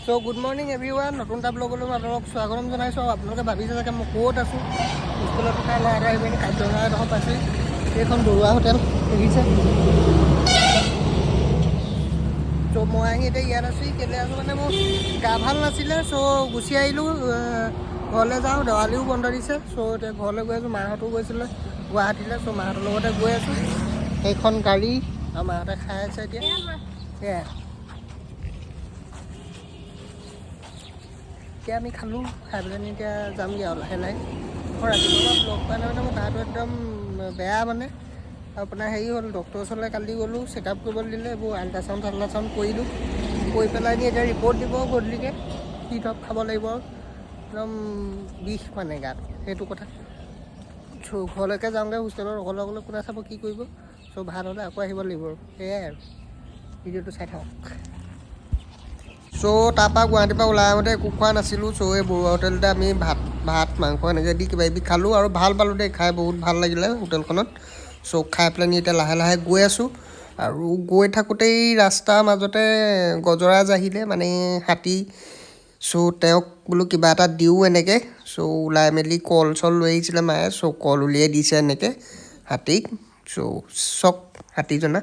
So good morning everyone নতুন এটা ব্লগলৈ মই আপোনালোকক স্বাগতম জনাইছোঁ আৰু আপোনালোকে ভাবিছে চাগে মই ক'ত আছোঁ স্কুলত থকা ল'ৰা এটা আহি পিনি কাৰ্য্যালয় এডোখৰ পাইছোঁ এইখন বৰুৱা হোটেল দেখিছে চ' মই আহি এতিয়া ইয়াত আছোঁ কেলৈ আছোঁ মানে মোৰ গা ভাল নাছিলে চ' গুচি আহিলোঁ ঘৰলৈ যাওঁ দেৱালীও বন্ধ দিছে চ' এতিয়া ঘৰলৈ গৈ আছোঁ মাহঁতো গৈছিলে গুৱাহাটীলৈ চ' মাহঁতৰ লগতে গৈ আছোঁ সেইখন গাড়ী আৰু মাহঁতে খাই আছে এতিয়া সেয়াই এতিয়া আমি খালোঁ খাই পেলাই এতিয়া যামগৈ আৰু লাহে লাহে মই ৰাতিপুৱা ব্লগ পোৱা নাই মানে মোৰ গাটো একদম বেয়া মানে আপোনাৰ হেৰি হ'ল ডক্টৰৰ ওচৰলৈ কালি গ'লোঁ চেকআপ কৰিবলৈ দিলে এইবোৰ আল্ট্ৰাচাউণ্ড কৰিলোঁ কৰি পেলাই নি এতিয়া ৰিপৰ্ট দিব গধূলিকৈ কি দৰৱ খাব লাগিব একদম বিষ মানে গাত সেইটো কথা চ' ঘৰলৈকে যাওঁগৈ হোষ্টেলত অকলে অকলে কোনে চাব কি কৰিব চ' ভাল হ'লে আকৌ আহিব লাগিব আৰু সেয়াই আৰু ভিডিঅ'টো চাই থাকক চ' তাৰপৰা গুৱাহাটীৰ পৰা ওলাই আহোঁতে একো খোৱা নাছিলোঁ চ' এই বৰুৱা হোটেলতে আমি ভাত মাংস এনেকৈ দি কিবা কিবি খালোঁ আৰু ভাল পালোঁ দেই খাই বহুত ভাল লাগিলে হোটেলখনত চ' খাই পেলাই নি এতিয়া লাহে লাহে গৈ আছোঁ আৰু গৈ থাকোঁতেই ৰাস্তাৰ মাজতে গজৰাজ আহিলে মানে হাতী চ' তেওঁক বোলো কিবা এটা দিওঁ এনেকৈ চ' ওলাই মেলি কল চল লৈ আহিছিলে মায়ে চ' কল উলিয়াই দিছে এনেকৈ হাতীক চ' চক হাতীজনা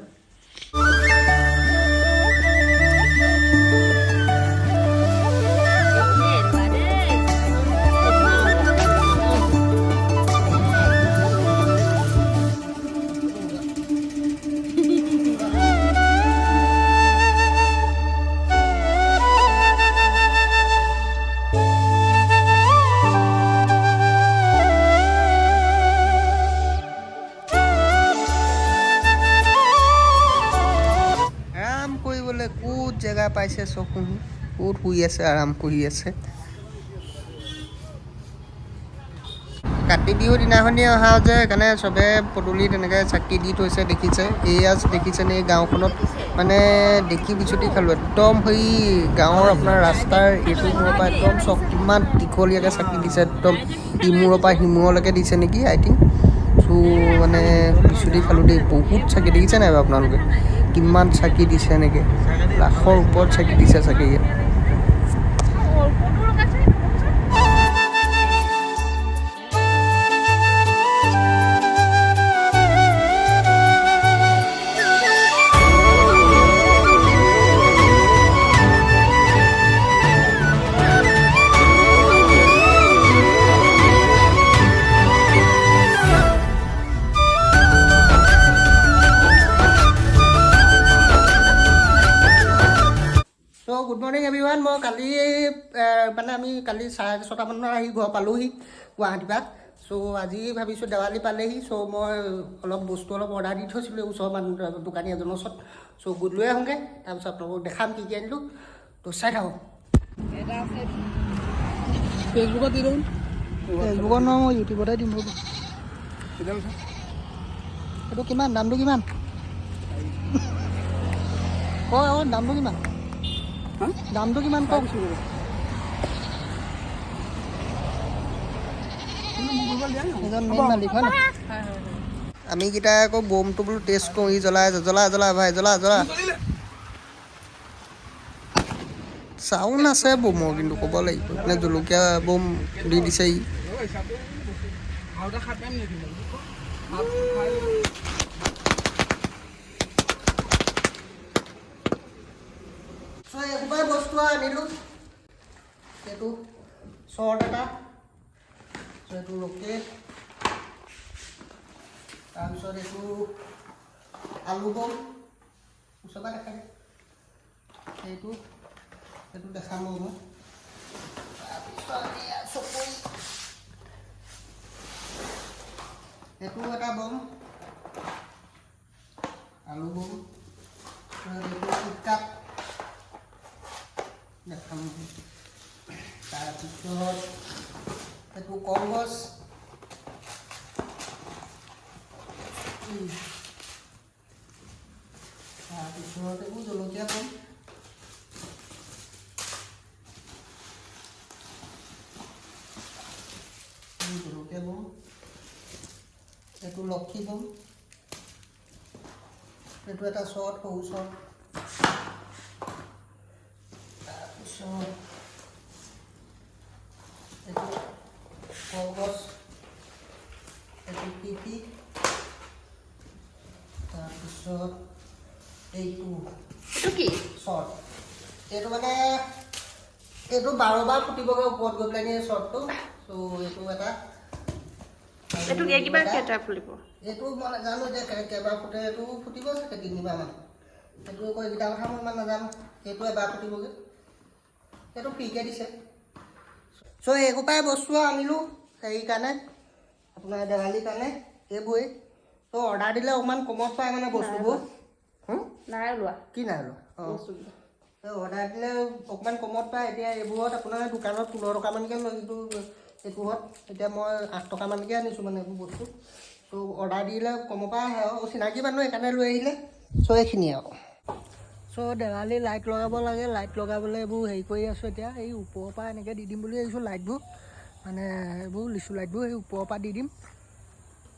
ক'ত জেগা পাইছে চব ক'ত শুই আছে আৰাম কৰি আছে কাতি বিহুৰ দিনাখনি অহা যে সেইকাৰণে চবে পদূলিত তেনেকৈ চাকি দি থৈছে দেখিছে এয়া দেখিছেনে এই গাঁওখনত মানে দেখি বিচুতি খালোঁ একদম সেই গাঁৱৰ আপোনাৰ ৰাস্তাৰ এইটো মূৰৰ পৰা একদম চব কিমান দীঘলীয়াকৈ চাকি দিছে একদম ইমূৰৰ পৰা সিমূৰলৈকে দিছে নেকি আই থিংক চ' মানে বিচুতি খালোঁ দেই বহুত চাকি দেখিছে নাই বাৰু আপোনালোকে কিমান চাকি দিছে এনেকৈ লাখৰ ওপৰত চাকি দিছে চাগে ইয়াত গুড মৰ্ণিং এভৰিৱান মই কালি মানে আমি কালি 6:30 মানত আহি ঘৰ পালোঁহি গুৱাহাটীৰ পৰা চ' আজি ভাবিছোঁ দেৱালী পালেহি চ' মই অলপ বস্তু অৰ্ডাৰ দি থৈছিলোঁ ওচৰৰ মানুহ দোকানী এজনৰ ওচৰত চ' গৈ লৈ আহোঁগৈ তাৰপিছত আপোনালোকক দেখাম কি কি আনিলোঁ ত' চাই থাকক ফেচবুকত দি দিওঁ ফেচবুকত নহয় মই ইউটিউবতে দিম এইটো কিমান দামটো কিমান কয় অঁ দামটো কিমান দামটো কিমান কওক এজন মেইন মালিক হয় নাই আমি কেইটাই আকৌ বমটো বোলো টেষ্ট কৰোঁ ই জ্বলা ভাই জ্বলা চাউণ্ড আছে বমৰ কিন্তু ক'ব লাগিব মানে জলকীয়া বম দি দিছে ই এসোপাই বস্তু আনিলোঁ এইটো শ্বৰ্ট এটা এইটো ৰকেট তাৰপিছত এইটো আলু বম ওচৰপৰা দেখাই এইটো দেখাম মই তাৰপিছত এইটো এটা বম আলু বম এইটো টিকাপ দেখাম তাৰপিছত এইটো কলগছ তাৰপিছত এইবোৰ জলকীয়া বম এইটো লক্ষী বম এইটো এটা শ্বৰ্ট সৰু শ্বৰ্ট এইটো কলগছ, এইটো পিপি, তাৰপিছত এইটো কি শ্বৰ্ট। এইটো মানে এইটো 12 বাৰ ফুটিবগৈ ওপৰত গৈ পেলাই শ্বৰ্টটো। চ' এইটো এটা এইটো কিবা কেইটা ফুলিব? এইটো মই নাজানো যে কেইবাৰ ফুটে, এইটো ফুটিব চাগে 3 বাৰমান। সেইটো আকৌ এইকেইটা কথা মই ইমান নাজানো। এইটো এবাৰ ফুটিবগৈ, এইটো ফ্ৰীকৈ দিছে। চ' এইসোপাই বস্তু আনিলোঁ হেৰিৰ কাৰণে, আপোনাৰ দেৱালীৰ কাৰণে এইবোৰেই। ত' অৰ্ডাৰ দিলে অকণমান কমত পায় মানে বস্তুবোৰ। নাই ওলোৱা কি নাই ওলোৱা? অঁ, অৰ্ডাৰ দিলে অকণমান কমত পায়। এতিয়া এইবোৰত আপোনাৰ দোকানত 15 টকামানকৈ লয়, কিন্তু এইবোৰত এতিয়া মই 8 টকামানকৈ আনিছোঁ মানে এইবোৰ বস্তু। ত' অৰ্ডাৰ দিলে কমৰ পৰা আহে আৰু চিনাকি মানুহ সেইকাৰণে লৈ আহিলে। চ' এইখিনিয়ে আৰু। চ' দেৱালী লাইট লগাব লাগে, লাইট লগাবলৈ এইবোৰ হেৰি কৰি আছোঁ এতিয়া। এই ওপৰৰ পৰা এনেকৈ দি দিম বুলি ভাবিছোঁ লাইটবোৰ, মানে এইবোৰ লিচু লাইটবোৰ এই ওপৰৰ পৰা দি দিম।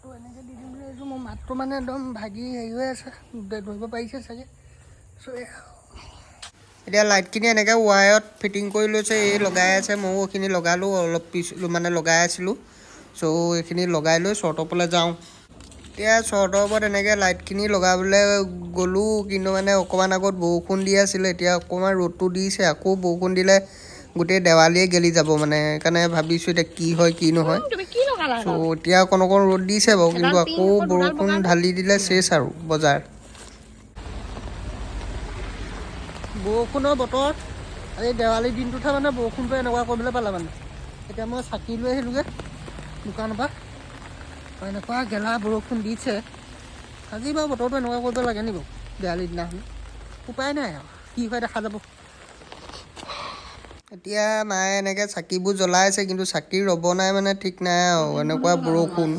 ত' এনেকৈ দি দিম বুলি ভাবিছোঁ। মোৰ মাতটো মানে একদম ভাগি হেৰি হৈ আছে, ধৰিব পাৰিছে চাগে। চ' এতিয়া লাইটখিনি এনেকৈ ৱায়াৰত ফিটিং কৰি লৈছে, এই লগাই আছে। ময়ো এইখিনি লগালোঁ, অলপ মানে লগাই আছিলোঁ। চ' এইখিনি লগাই লৈ শ্বৰ্টৰফালে যাওঁ। এতিয়া শ্বৰ্টৰ ওপৰত এনেকৈ লাইটখিনি লগাবলৈ গ'লোঁ, কিন্তু মানে অকণমান আগত বৰষুণ দি আছিলে। এতিয়া অকণমান ৰ'দটো দিছে, আকৌ বৰষুণ দিলে গোটেই দেৱালীয়ে গেলি যাব মানে। সেইকাৰণে ভাবিছোঁ এতিয়া কি হয় কি নহয়। তুমি কি লগালা? চ' এতিয়া অকণ ৰ'দ দিছে বাৰু, কিন্তু আকৌ বৰষুণ ঢালি দিলে চেচ আৰু বজাৰ। বৰষুণৰ বতৰ, এই দেৱালীৰ দিনটোতহে মানে বৰষুণটো এনেকুৱা কৰিবলৈ পালে মানে। এতিয়া মই চাকি লৈ আহিলোঁগৈ দোকানৰ পৰা, এনেকুৱা গেলা বৰষুণ দিছে। আজি বাৰু বতৰটো এনেকুৱা কৰিব লাগে নি বাৰু দেৱালীৰ দিনাখন? উপায় নাই আৰু, কি হয় দেখা যাব। এতিয়া মায়ে এনেকৈ চাকিবোৰ জ্বলাই আছে, কিন্তু চাকি ৰ'ব নাই মানে ঠিক নাই আৰু। এনেকুৱা বৰষুণ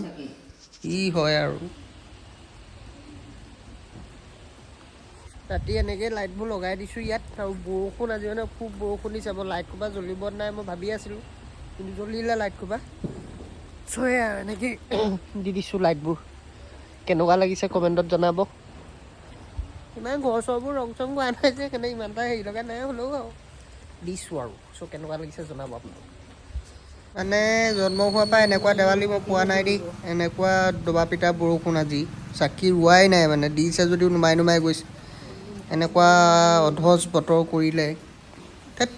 কি হয় আৰু। ৰাতি এনেকৈ লাইটবোৰ লগাই দিছোঁ ইয়াত, আৰু বৰষুণ আজি মানে খুব বৰষুণ দিছে। মই লাইট সোপা জ্বলিব নাই মই ভাবি আছিলোঁ, কিন্তু জ্বলিলে লাইট সোপা। চ' আৰু এনেকৈ দি দিছোঁ লাইটবোৰ। কেনেকুৱা লাগিছে কমেণ্টত জনাব। ইমান ঘৰ চৰবোৰ ৰং চং কৰা নাই যে, সেইকাৰণে ইমান এটা হেৰি লগা নাই, হ'লেও আৰু দিছোঁ আৰু। চ' কেনেকুৱা লাগিছে জনাব আপোনালোকে। মানে জন্ম হোৱাৰ পৰা এনেকুৱা দেৱালী মই পোৱা নাই দেই। এনেকুৱা দবা পিটা বৰষুণ আজি, চাকি ৰোৱাই নাই মানে, দিছে যদিও নুমাই নুমাই গৈছে। এনেকুৱা অধজ বতৰ কৰিলে। ধেৎ,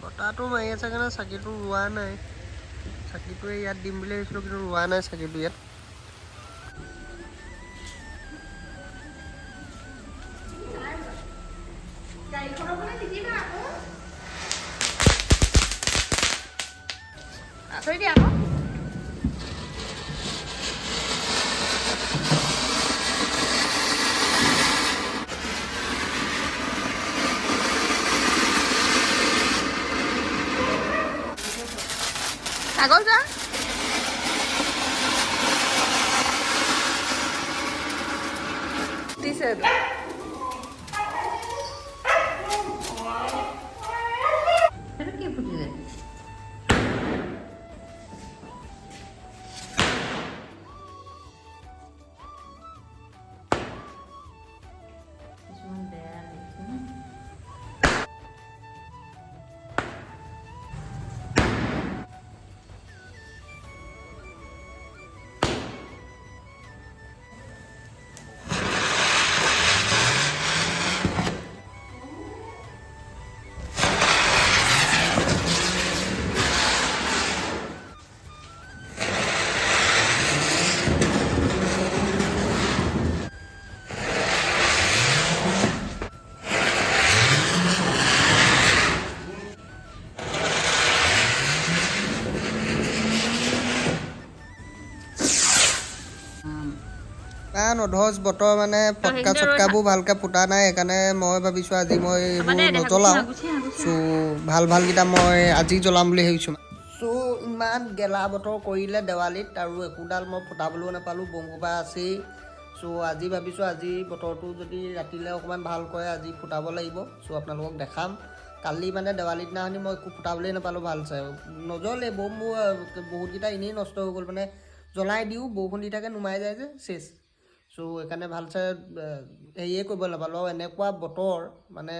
বতাহটো মাৰি আছে কাৰণে চাকিটো ৰোৱা নাই। চাকিটোৱে ইয়াত দিম বুলি ভাবিছিলোঁ, কিন্তু ৰোৱা নাই চাকিটো ইয়াত। থৈ দিয়া আকৌ। ছাগল যা দিছে কি ফুটিলে? ইমান অধজ বতৰ মানে, ফটকা চটকাবোৰ ভালকৈ ফুটা নাই। সেইকাৰণে মই ভাবিছোঁ আজি মই এইবোৰ নজ্বলাওঁ। চ' ভাল ভালকেইটা মই আজি জ্বলাম বুলি ভাবিছোঁ। চ' ইমান গেলা বতৰ কৰিলে দেৱালীত, আৰু একোডাল মই ফুটাবলৈও নাপালোঁ, বম সোপা আছেই। চ' আজি ভাবিছোঁ আজি বতৰটো যদি ৰাতিলৈ অকণমান ভাল কৰে, আজি ফুটাব লাগিব। চ' আপোনালোকক দেখাম। কালি মানে দেৱালীৰ দিনাখনি মই একো ফুটাবলৈয়ে নাপালোঁ ভালছে, নজ্বলে বমবোৰ বহুতকেইটা এনেই নষ্ট হৈ গ'ল। মানে জ্বলাই দিওঁ, বৰষুণ দি থাকে নুমাই যায় যে চেচ। চ' সেইকাৰণে ভালছে হেৰিয়ে কৰিব নাপালোঁ আৰু এনেকুৱা বতৰ মানে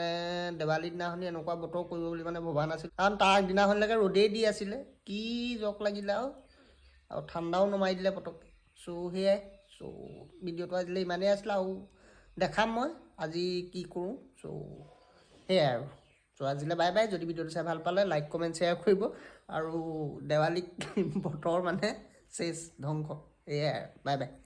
দেৱালীৰ দিনাখনি এনেকুৱা বতৰ কৰিব বুলি মানে ভবা নাছিল কাৰণ তাৰ আগদিনাখনলৈকে ৰ'দেই দি আছিলে কি জক লাগিলে আৰু ঠাণ্ডাও নমাই দিলে পটককৈ চ' সেয়াই চ' ভিডিঅ'টো আজিলৈ ইমানেই আছিলে আৰু দেখাম মই আজি কি কৰোঁ চ' সেয়াই আৰু চ' আজিলৈ বাই বাই যদি ভিডিঅ'টো চাই ভাল পালে লাইক কমেণ্ট শ্বেয়াৰ কৰিব আৰু দেৱালীক বতৰ মানে চেচ ধ্বংস এয়াই আৰু বাই বাই